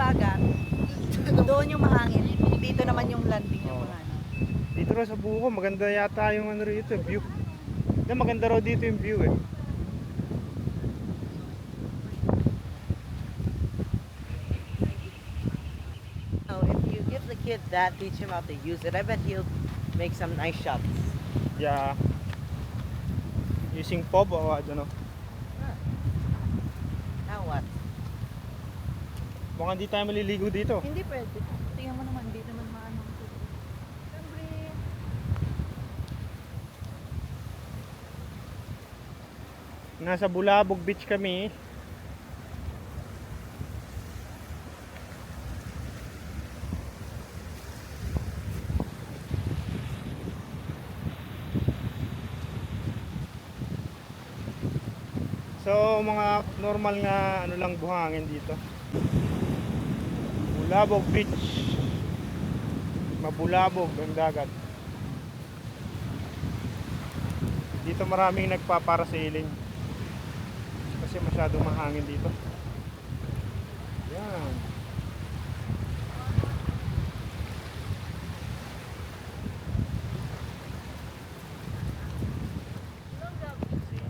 dagat, doon yung mahangin. Dito naman yung landing yung mga ano. Dito raw sa Buko, maganda yata yung ano rito, view. Maganda raw dito yung view eh. Oh, if you give the kid that, teach him how to use it, I bet he'll make some nice shots. Yeah. Using POV o I don't know. Now what? Mukhang hindi tayo maliligo dito. Hindi pwede. Tingnan mo naman, hindi naman maano. Siyempre, Nasa Bulabog Beach kami. So mga normal nga ano lang buhangin dito. Bulabog Beach. Mabulabog ang dagat. Dito maraming nagpaparasailing. Kasi masyadong mahangin dito. Yan.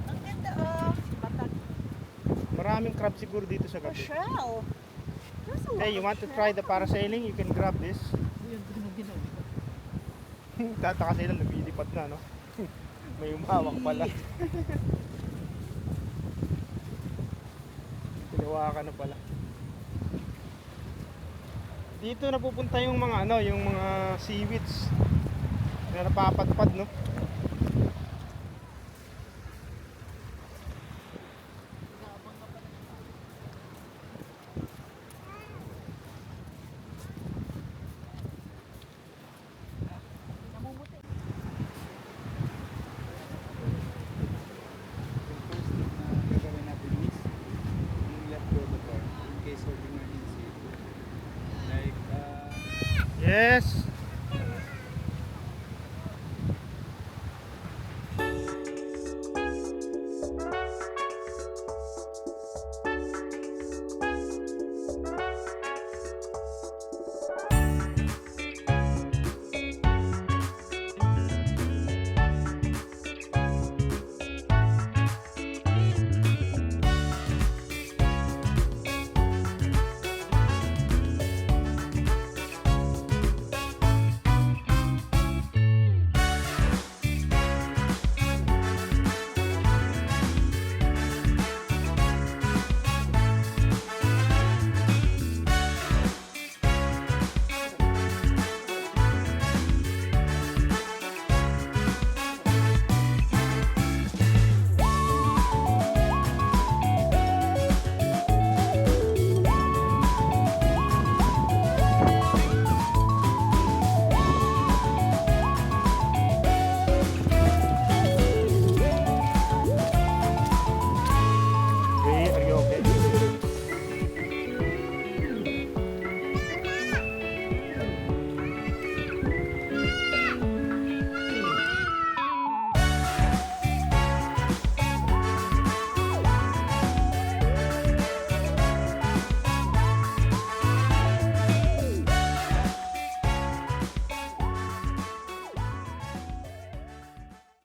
ang ganda oh. Batak. Maraming crab siguro dito sa A gabi. shell. There's a lot Hey, you of want to shell. try the parasailing? You can grab this. Tataka sila, lumilipat na, no? May umawak pala. Tinawakan na pala. Dito napupunta yung mga ano, yung mga seaweeds na napapadpad, no? Namumuti. Gagawin natin is yung leftover part in case of emergency. Like, Yes.